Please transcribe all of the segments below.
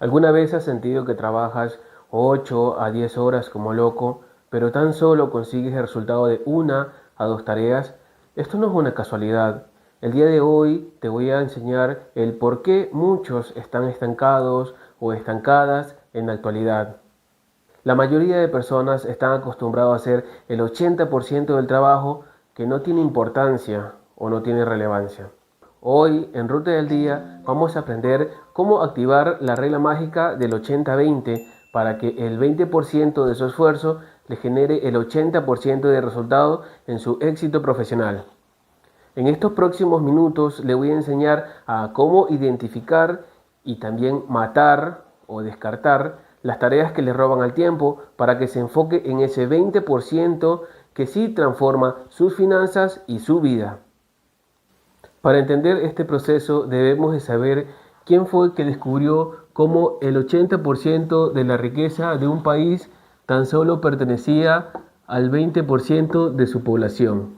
¿Alguna vez has sentido que trabajas 8 a 10 horas como loco, pero tan solo consigues el resultado de 1 a 2 tareas? Esto no es una casualidad. El día de hoy te voy a enseñar el por qué muchos están estancados o estancadas en la actualidad. La mayoría de personas están acostumbrados a hacer el 80% del trabajo que no tiene importancia o no tiene relevancia. Hoy, en Ruta del Día, vamos a aprender cómo activar la regla mágica del 80-20 para que el 20% de su esfuerzo le genere el 80% de resultado en su éxito profesional. En estos próximos minutos le voy a enseñar a cómo identificar y también matar o descartar las tareas que le roban al tiempo para que se enfoque en ese 20% que sí transforma sus finanzas y su vida. Para entender este proceso debemos de saber quién fue el que descubrió cómo el 80% de la riqueza de un país tan solo pertenecía al 20% de su población.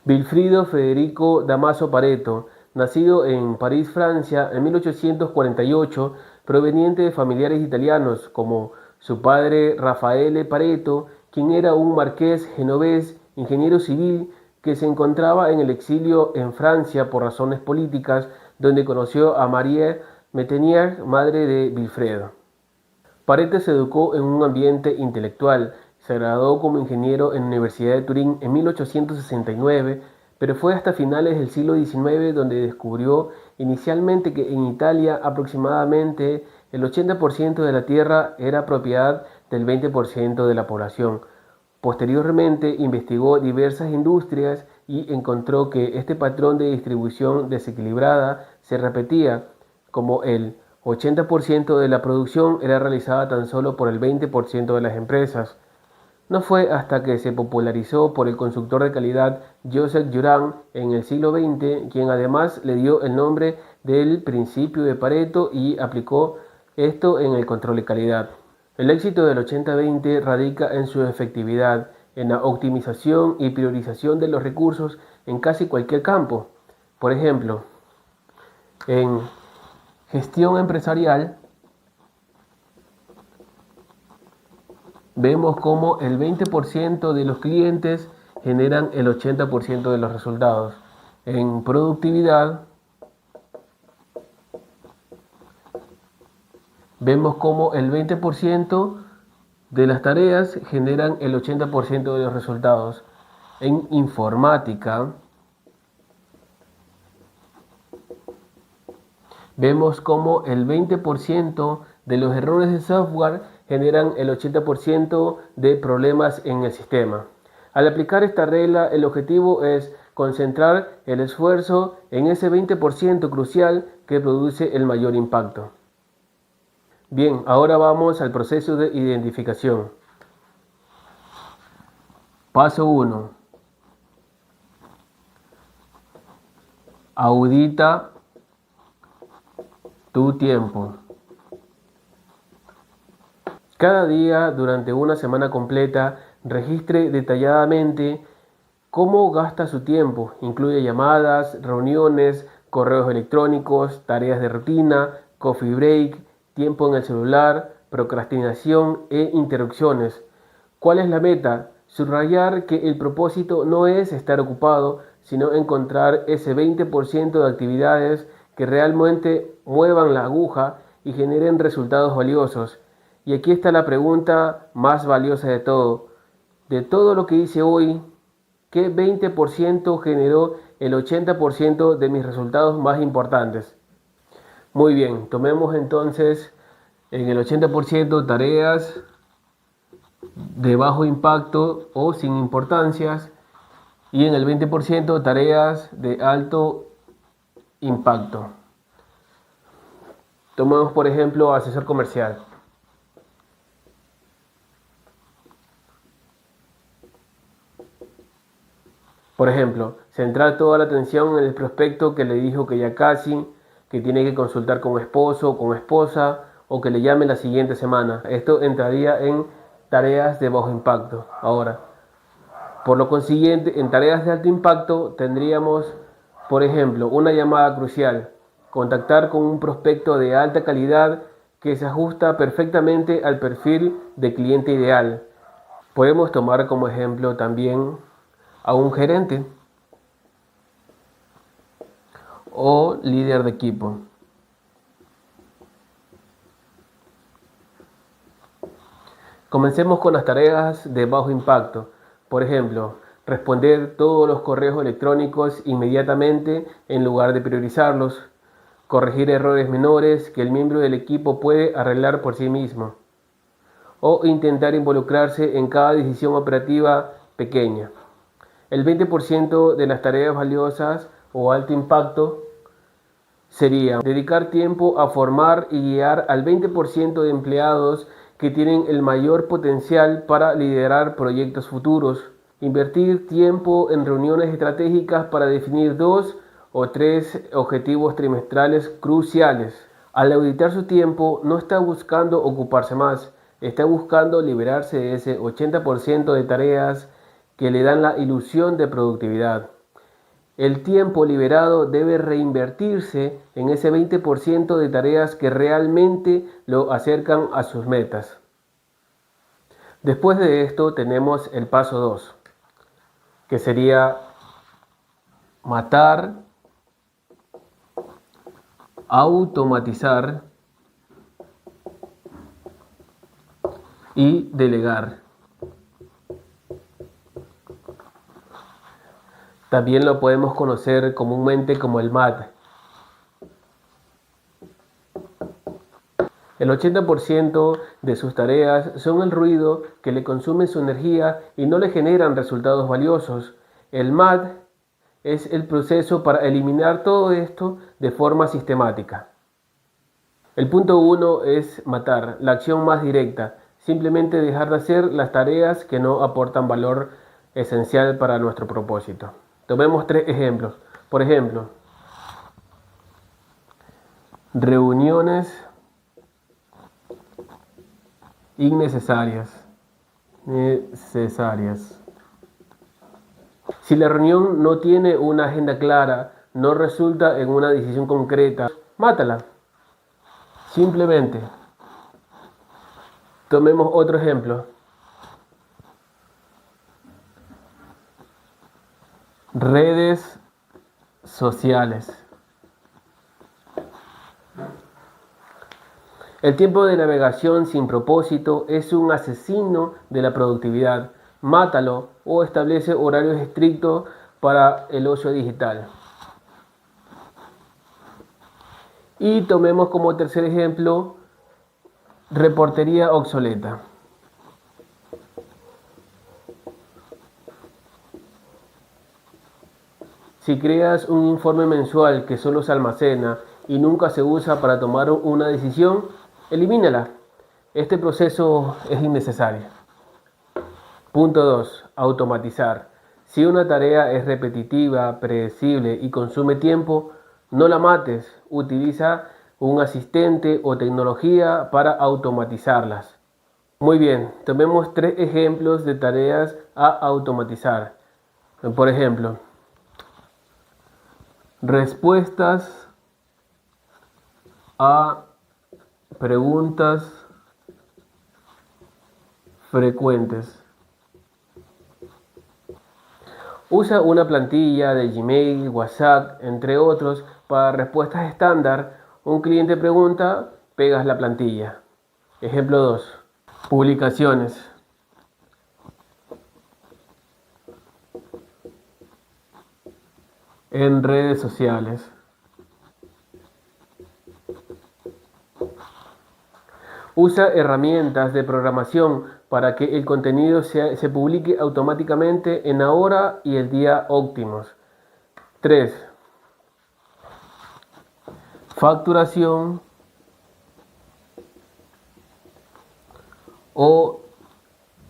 Vilfredo Federico Damaso Pareto, nacido en París, Francia, en 1848, proveniente de familiares italianos como su padre Raffaele Pareto, quien era un marqués genovés, ingeniero civil, que se encontraba en el exilio en Francia por razones políticas, donde conoció a Marie Metenier, madre de Vilfredo. Pareto se educó en un ambiente intelectual. Se graduó como ingeniero en la Universidad de Turín en 1869, pero fue hasta finales del siglo XIX donde descubrió inicialmente que en Italia aproximadamente el 80% de la tierra era propiedad del 20% de la población. Posteriormente investigó diversas industrias y encontró que este patrón de distribución desequilibrada se repetía, como el 80% de la producción era realizada tan solo por el 20% de las empresas. No fue hasta que se popularizó por el constructor de calidad Joseph Durand en el siglo XX, quien además le dio el nombre del principio de Pareto y aplicó esto en el control de calidad. El éxito del 80-20 radica en su efectividad, en la optimización y priorización de los recursos en casi cualquier campo. Por ejemplo, en gestión empresarial, vemos cómo el 20% de los clientes generan el 80% de los resultados. En productividad, vemos cómo el 20% de las tareas generan el 80% de los resultados. En informática, vemos cómo el 20% de los errores de software generan el 80% de problemas en el sistema. Al aplicar esta regla, el objetivo es concentrar el esfuerzo en ese 20% crucial que produce el mayor impacto. Bien, ahora vamos al proceso de identificación. Paso 1. Audita tu tiempo. Cada día, durante una semana completa, registre detalladamente cómo gasta su tiempo. Incluye llamadas, reuniones, correos electrónicos, tareas de rutina, coffee break, tiempo en el celular, procrastinación e interrupciones. ¿Cuál es la meta? Subrayar que el propósito no es estar ocupado, sino encontrar ese 20% de actividades que realmente muevan la aguja y generen resultados valiosos. Y aquí está la pregunta más valiosa de todo. De todo lo que hice hoy, ¿qué 20% generó el 80% de mis resultados más importantes? Muy bien, tomemos entonces en el 80% tareas de bajo impacto o sin importancias y en el 20% tareas de alto impacto. Tomemos por ejemplo asesor comercial. Por ejemplo, centrar toda la atención en el prospecto que le dijo que ya casi, que tiene que consultar con esposo o con esposa o que le llame la siguiente semana. Esto entraría en tareas de bajo impacto. Ahora, por lo consiguiente, en tareas de alto impacto tendríamos, por ejemplo, una llamada crucial. contactar con un prospecto de alta calidad que se ajusta perfectamente al perfil de cliente ideal. Podemos tomar como ejemplo también a un gerente o líder de equipo. Comencemos con las tareas de bajo impacto. Por ejemplo, responder todos los correos electrónicos inmediatamente en lugar de priorizarlos. Corregir errores menores que el miembro del equipo puede arreglar por sí mismo. O intentar involucrarse en cada decisión operativa pequeña. El 20% de las tareas valiosas o alto impacto sería dedicar tiempo a formar y guiar al 20% de empleados que tienen el mayor potencial para liderar proyectos futuros. Invertir tiempo en reuniones estratégicas para definir 2 o 3 objetivos trimestrales cruciales. Al auditar su tiempo, no está buscando ocuparse más, está buscando liberarse de ese 80% de tareas que le dan la ilusión de productividad. El tiempo liberado debe reinvertirse en ese 20% de tareas que realmente lo acercan a sus metas. Después de esto tenemos el paso 2, que sería matar, automatizar y delegar. También lo podemos conocer comúnmente como el MAT. El 80% de sus tareas son el ruido que le consume su energía y no le generan resultados valiosos. El MAT es el proceso para eliminar todo esto de forma sistemática. El punto 1 es matar, la acción más directa. Simplemente dejar de hacer las tareas que no aportan valor esencial para nuestro propósito. Tomemos 3 ejemplos. Por ejemplo, reuniones innecesarias. Si la reunión no tiene una agenda clara, no resulta en una decisión concreta, mátala. Simplemente. Tomemos otro ejemplo. Redes sociales. El tiempo de navegación sin propósito es un asesino de la productividad. Mátalo o establece horarios estrictos para el ocio digital. Y tomemos como tercer ejemplo reportería obsoleta. Si creas un informe mensual que solo se almacena y nunca se usa para tomar una decisión, elimínala. Este proceso es innecesario. Punto 2. Automatizar. Si una tarea es repetitiva, predecible y consume tiempo, no la mates. Utiliza un asistente o tecnología para automatizarlas. Muy bien, tomemos 3 ejemplos de tareas a automatizar. Por ejemplo, respuestas a preguntas frecuentes. Usa una plantilla de Gmail, WhatsApp, entre otros, para respuestas estándar. Un cliente pregunta, pegas la plantilla. Ejemplo 2. Publicaciones. En redes sociales. Usa herramientas de programación para que el contenido se publique automáticamente en la hora y el día óptimos. 3. Facturación o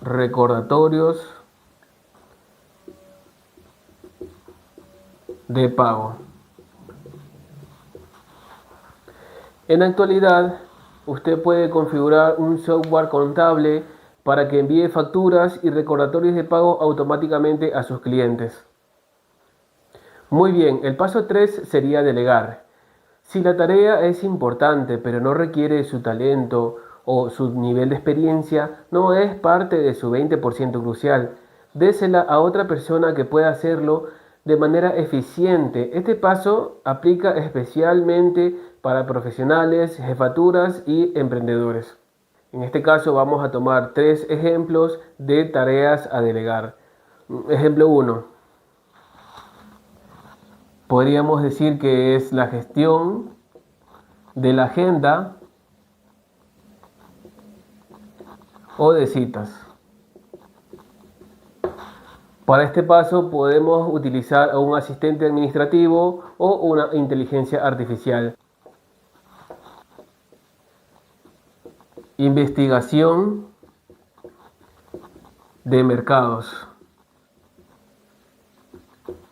recordatorios de pago. En la actualidad, usted puede configurar un software contable para que envíe facturas y recordatorios de pago automáticamente a sus clientes. Muy bien, el paso 3 sería delegar. Si la tarea es importante pero no requiere su talento o su nivel de experiencia, no es parte de su 20% crucial. Désela a otra persona que pueda hacerlo de manera eficiente. Este paso aplica especialmente para profesionales, jefaturas y emprendedores. En este caso vamos a tomar 3 ejemplos de tareas a delegar. Ejemplo 1. Podríamos decir que es la gestión de la agenda o de citas. Para este paso podemos utilizar a un asistente administrativo o una inteligencia artificial. Investigación de mercados.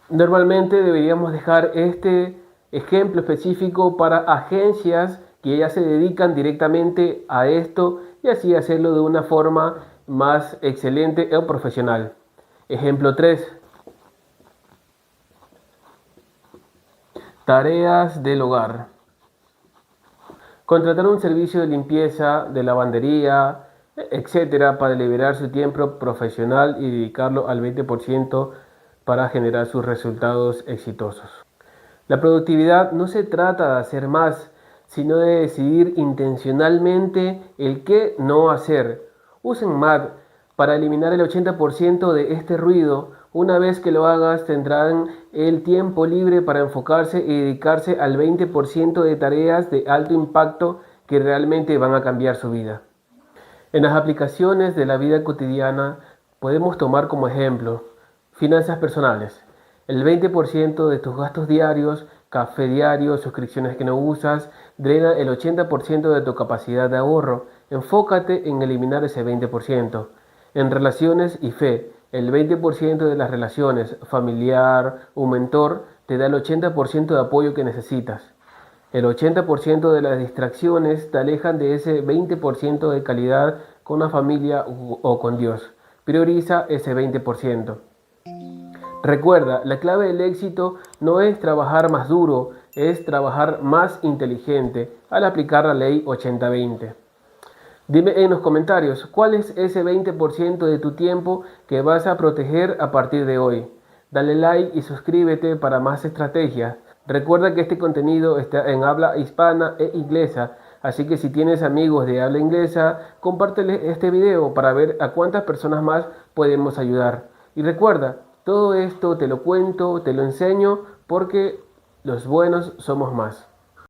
Normalmente deberíamos dejar este ejemplo específico para agencias que ya se dedican directamente a esto y así hacerlo de una forma más excelente o profesional. Ejemplo 3. Tareas del hogar. Contratar un servicio de limpieza, de lavandería, etcétera, para liberar su tiempo profesional y dedicarlo al 20% para generar sus resultados exitosos. La productividad no se trata de hacer más, sino de decidir intencionalmente el qué no hacer. Usen MAD para eliminar el 80% de este ruido. Una vez que lo hagas, tendrán el tiempo libre para enfocarse y dedicarse al 20% de tareas de alto impacto que realmente van a cambiar su vida. En las aplicaciones de la vida cotidiana podemos tomar como ejemplo finanzas personales. El 20% de tus gastos diarios, café diario, suscripciones que no usas, drena el 80% de tu capacidad de ahorro. Enfócate en eliminar ese 20%. En relaciones y fe, el 20% de las relaciones, familiar, un mentor, te da el 80% de apoyo que necesitas. El 80% de las distracciones te alejan de ese 20% de calidad con la familia o con Dios. Prioriza ese 20%. Recuerda, la clave del éxito no es trabajar más duro, es trabajar más inteligente al aplicar la ley 80-20. Dime en los comentarios, ¿cuál es ese 20% de tu tiempo que vas a proteger a partir de hoy? Dale like y suscríbete para más estrategias. Recuerda que este contenido está en habla hispana e inglesa, así que si tienes amigos de habla inglesa, compárteles este video para ver a cuántas personas más podemos ayudar. Y recuerda, todo esto te lo cuento, te lo enseño, porque los buenos somos más.